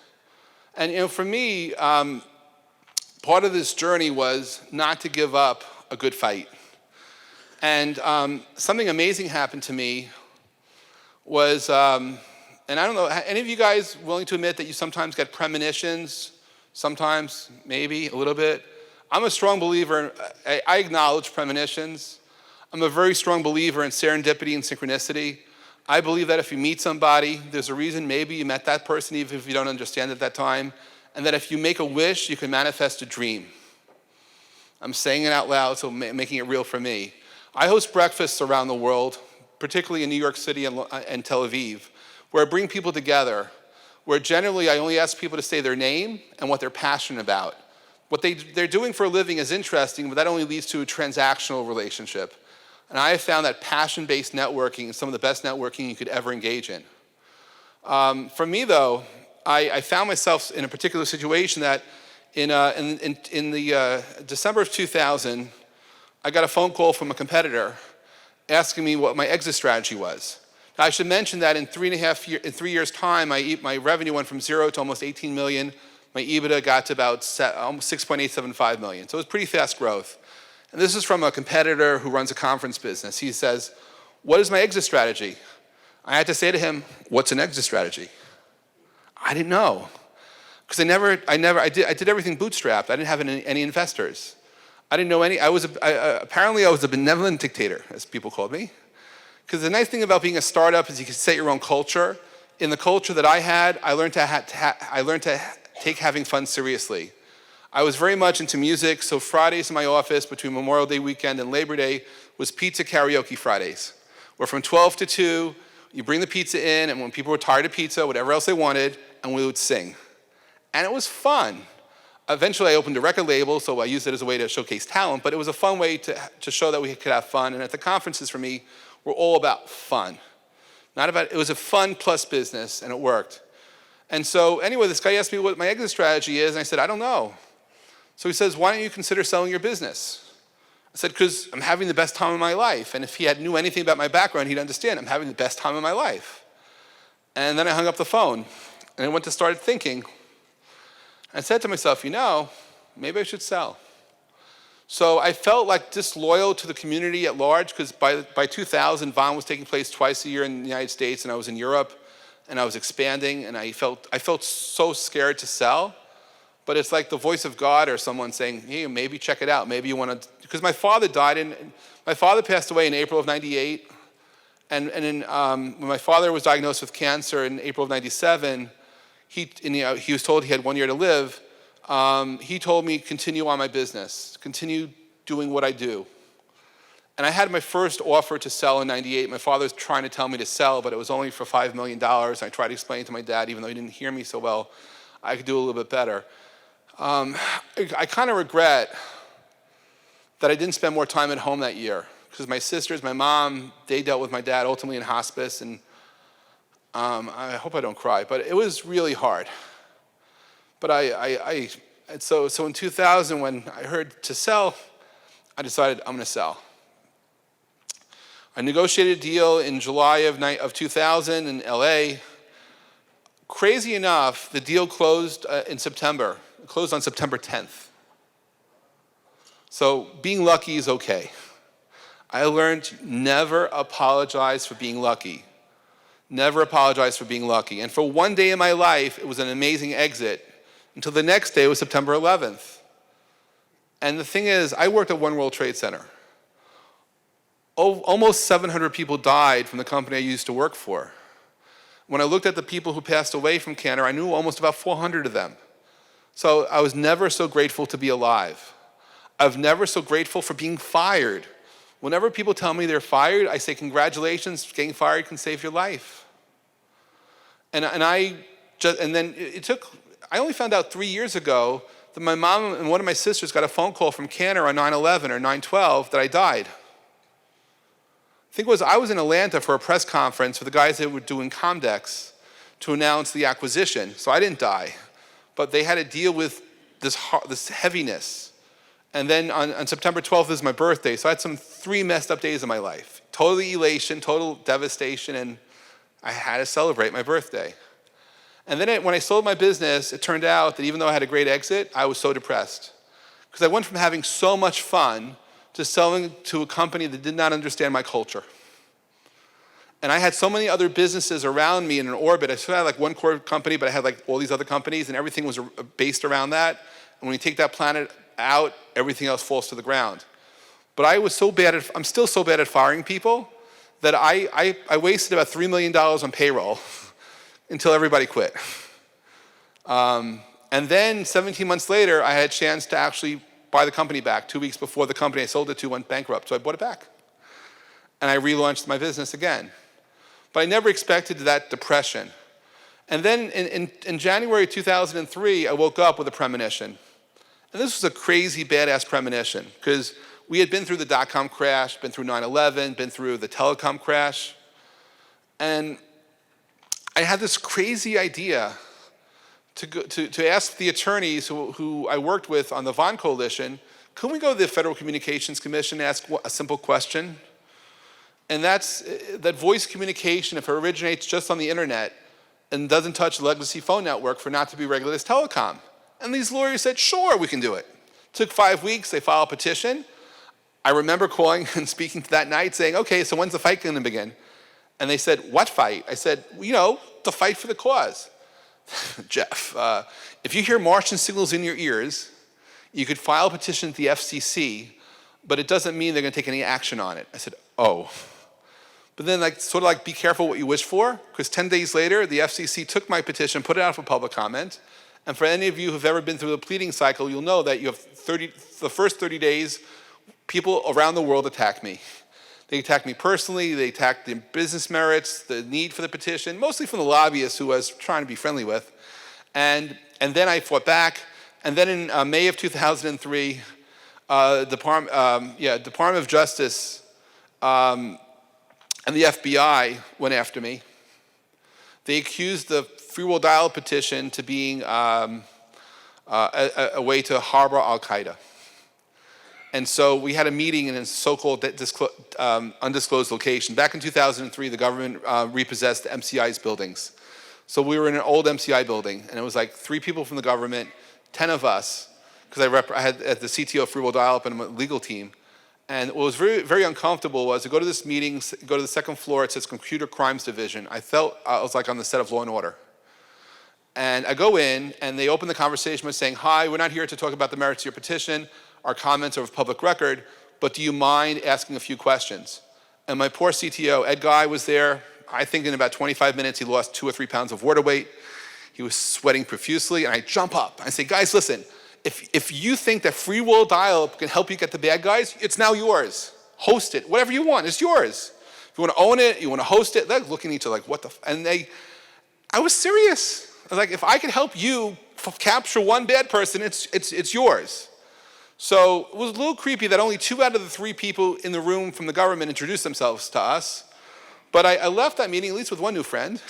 And for me, part of this journey was not to give up a good fight. And something amazing happened to me was, and I don't know, any of you guys willing to admit that you sometimes get premonitions? Sometimes, maybe, a little bit. I'm a strong believer, I acknowledge premonitions. I'm a very strong believer in serendipity and synchronicity. I believe that if you meet somebody, there's a reason maybe you met that person even if you don't understand at that time, and that if you make a wish, you can manifest a dream. I'm saying it out loud, so making it real for me. I host breakfasts around the world, particularly in New York City and Tel Aviv, where I bring people together, where generally I only ask people to say their name and what they're passionate about. What they're doing for a living is interesting, but that only leads to a transactional relationship. And I have found that passion-based networking is some of the best networking you could ever engage in. For me, though, I found myself in a particular situation that in the December of 2000, I got a phone call from a competitor asking me what my exit strategy was. Now, I should mention that in 3 years' time, my revenue went from 0 to almost 18 million. my EBITDA got to about 6.875 million. So it was pretty fast growth. And this is from a competitor who runs a conference business. He says, what is my exit strategy? I had to say to him, what's an exit strategy? I didn't know. Because I did everything bootstrapped. I didn't have any investors. I didn't know any, apparently I was a benevolent dictator, as people called me. Because the nice thing about being a startup is you can set your own culture. In the culture that I had, I learned to take having fun seriously. I was very much into music, so Fridays in my office between Memorial Day weekend and Labor Day was pizza karaoke Fridays, where from 12 to 2, you bring the pizza in, and when people were tired of pizza, whatever else they wanted, and we would sing. And it was fun. Eventually, I opened a record label, so I used it as a way to showcase talent, but it was a fun way to show that we could have fun, and at the conferences for me, were all about fun. It was a fun plus business, and it worked. And so anyway, this guy asked me what my exit strategy is, and I said, I don't know. So he says, why don't you consider selling your business? I said, because I'm having the best time of my life. And if he knew anything about my background, he'd understand I'm having the best time of my life. And then I hung up the phone, and I went to start thinking. I said to myself, maybe I should sell. So I felt like disloyal to the community at large, because by 2000, Vonage was taking place twice a year in the United States, and I was in Europe, and I was expanding, and I felt so scared to sell. But it's like the voice of God or someone saying, hey, maybe check it out. Maybe you want to, because my father passed away in April of 98. And when my father was diagnosed with cancer in April of 97, he was told he had 1 year to live. He told me, continue on my business, continue doing what I do. And I had my first offer to sell in 98. My father was trying to tell me to sell, but it was only for $5 million. I tried to explain to my dad, even though he didn't hear me so well, I could do a little bit better. I kind of regret that I didn't spend more time at home that year, because my sisters, my mom, they dealt with my dad ultimately in hospice, and I hope I don't cry, but it was really hard. But so in 2000, when I heard to sell, I decided I'm going to sell. I negotiated a deal in July of 2000 in LA. Crazy enough, the deal closed in September. It closed on September 10th. So being lucky is okay. I learned never apologize for being lucky. Never apologize for being lucky. And for one day in my life, it was an amazing exit, until the next day was September 11th. And the thing is, I worked at One World Trade Center. Almost 700 people died from the company I used to work for. When I looked at the people who passed away from cancer, I knew almost about 400 of them. So I was never so grateful to be alive. I was never so grateful for being fired. Whenever people tell me they're fired, I say, congratulations, getting fired can save your life. And I only found out 3 years ago that my mom and one of my sisters got a phone call from Cantor on 9/11 or 9/12 that I died. I think it was, I was in Atlanta for a press conference for the guys that were doing Comdex to announce the acquisition. So I didn't die, but they had to deal with this heaviness. And then on September 12th is my birthday, so I had 3 messed up days of my life. Total elation, total devastation, and I had to celebrate my birthday. And then when I sold my business, it turned out that even though I had a great exit, I was so depressed. Because I went from having so much fun to selling to a company that did not understand my culture. And I had so many other businesses around me in an orbit. I still had like one core company, but I had like all these other companies, and everything was based around that. And when you take that planet out, everything else falls to the ground. But I'm still so bad at firing people that I wasted about $3 million on payroll until everybody quit. And then 17 months later, I had a chance to actually buy the company back 2 weeks before the company I sold it to went bankrupt. So I bought it back. And I relaunched my business again. But I never expected that depression. And then in January 2003, I woke up with a premonition. And this was a crazy, badass premonition, because we had been through the dot-com crash, been through 9/11, been through the telecom crash. And I had this crazy idea to ask the attorneys who I worked with on the Vonage Coalition, could we go to the Federal Communications Commission and ask a simple question? And that's that voice communication, if it originates just on the internet and doesn't touch the legacy phone network, for not to be regulated as telecom. And these lawyers said, sure, we can do it. Took 5 weeks, they filed a petition. I remember calling and speaking to that night saying, okay, so when's the fight going to begin? And they said, what fight? I said, the fight for the cause. Jeff, if you hear Martian signals in your ears, you could file a petition to the FCC, but it doesn't mean they're going to take any action on it. I said, oh. But then be careful what you wish for, because 10 days later, the FCC took my petition, put it out for public comment, and for any of you who've ever been through the pleading cycle, you'll know that you have the first 30 days, people around the world attack me. They attacked me personally, they attacked the business merits, the need for the petition, mostly from the lobbyists who I was trying to be friendly with. And then I fought back, and then in May of 2003, Department of Justice and the FBI went after me. They accused the free will dial petition to being a way to harbor Al-Qaeda. And so we had a meeting in a so-called undisclosed location. Back in 2003, the government repossessed MCI's buildings. So we were in an old MCI building, and it was like 3 people from the government, 10 of us, because I had the CTO of Free Will Dial-Up and a legal team. And what was very, very uncomfortable was to go to this meeting, go to the second floor, it says Computer Crimes Division. I felt I was like on the set of Law and Order. And I go in, and they open the conversation by saying, hi, we're not here to talk about the merits of your petition. Our comments are of public record, but do you mind asking a few questions? And my poor CTO, Ed Guy, was there. I think in about 25 minutes, he lost 2 or 3 pounds of water weight. He was sweating profusely, and I jump up. I say, guys, listen, if you think that free will dial-up can help you get the bad guys, it's now yours. Host it, whatever you want, it's yours. If you want to own it, you want to host it, they're looking at each other like, what the and I was serious. I was like, if I can help you capture one bad person, it's yours. So it was a little creepy that only 2 out of the 3 people in the room from the government introduced themselves to us. But I left that meeting at least with one new friend.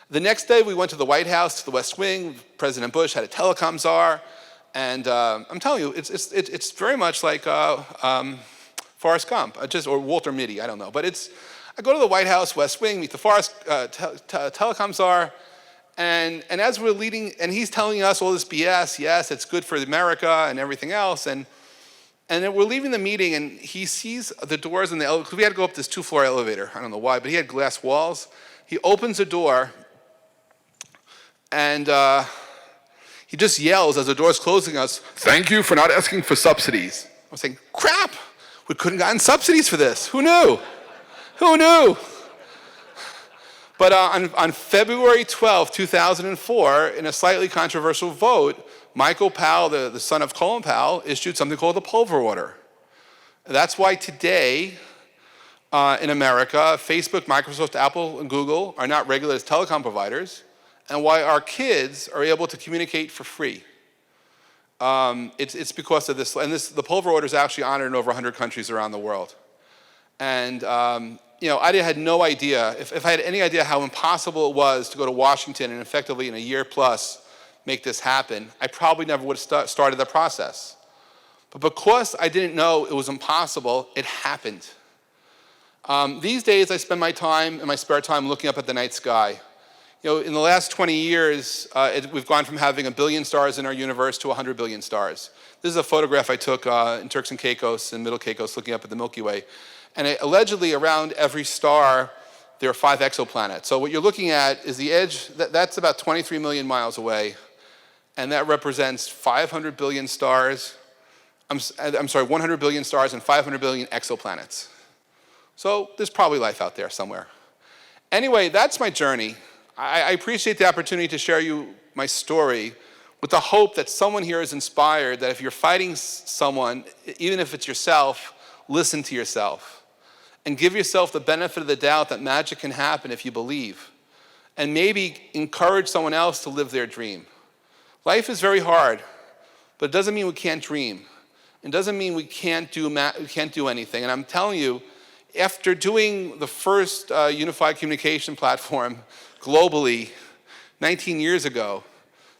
The next day we went to the White House, to the West Wing. President Bush had a telecom czar. And I'm telling you, it's very much like Forrest Gump, or Walter Mitty, I don't know. But I go to the White House, West Wing, meet the telecom czar. And as we're leading, and he's telling us all this BS, yes, it's good for America and everything else. And then we're leaving the meeting, and he sees the doors in the elevator, because we had to go up this 2-floor elevator. I don't know why, but he had glass walls. He opens the door, and he just yells as the door's closing us, thank you for not asking for subsidies. I was saying, crap, we couldn't have gotten subsidies for this. Who knew? Who knew? But on February 12, 2004, in a slightly controversial vote, Michael Powell, the son of Colin Powell, issued something called the Pulver Order. That's why today in America, Facebook, Microsoft, Apple, and Google are not regulated as telecom providers, and why our kids are able to communicate for free. It's because of this, and the Pulver Order is actually honored in over 100 countries around the world. And I had no idea, if I had any idea how impossible it was to go to Washington and effectively in a year plus make this happen, I probably never would have started the process. But because I didn't know it was impossible, it happened. These days I spend my time, in my spare time, looking up at the night sky. In the last 20 years, we've gone from having 1 billion stars in our universe to 100 billion stars. This is a photograph I took in Turks and Caicos and Middle Caicos looking up at the Milky Way. And allegedly around every star, there are 5 exoplanets. So what you're looking at is the edge, that's about 23 million miles away. And that represents 500 billion stars. I'm sorry, 100 billion stars and 500 billion exoplanets. So there's probably life out there somewhere. Anyway, that's my journey. I appreciate the opportunity to share you my story with the hope that someone here is inspired, that if you're fighting someone, even if it's yourself, listen to yourself. And give yourself the benefit of the doubt that magic can happen if you believe. And maybe encourage someone else to live their dream. Life is very hard, but it doesn't mean we can't dream. It doesn't mean we can't do anything. And I'm telling you, after doing the first unified communication platform globally 19 years ago,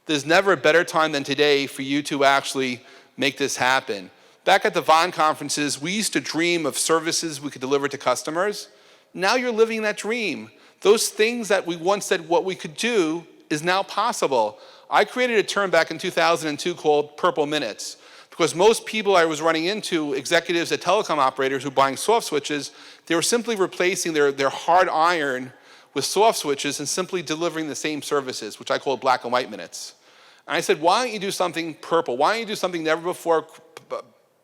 there's never a better time than today for you to actually make this happen. Back at the Vonage conferences, we used to dream of services we could deliver to customers. Now you're living that dream. Those things that we once said what we could do is now possible. I created a term back in 2002 called purple minutes, because most people I was running into, executives at telecom operators who were buying soft switches, they were simply replacing their hard iron with soft switches and simply delivering the same services, which I call black and white minutes. And I said, why don't you do something purple? Why don't you do something never before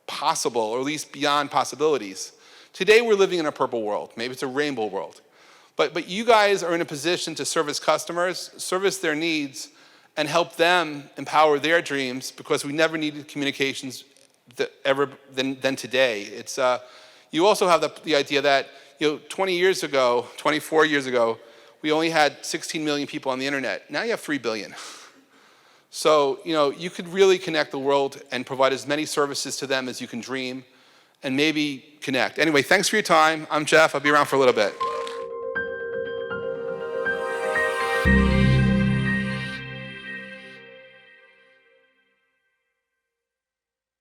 possible, or at least beyond possibilities? Today we're living in a purple world. Maybe it's a rainbow world. But you guys are in a position to service customers, service their needs, and help them empower their dreams, because we never needed communications than today. It's, you also have the idea that 24 years ago, we only had 16 million people on the internet. Now you have 3 billion. So you could really connect the world and provide as many services to them as you can dream, and maybe connect. Anyway, thanks for your time. I'm Jeff. I'll be around for a little bit.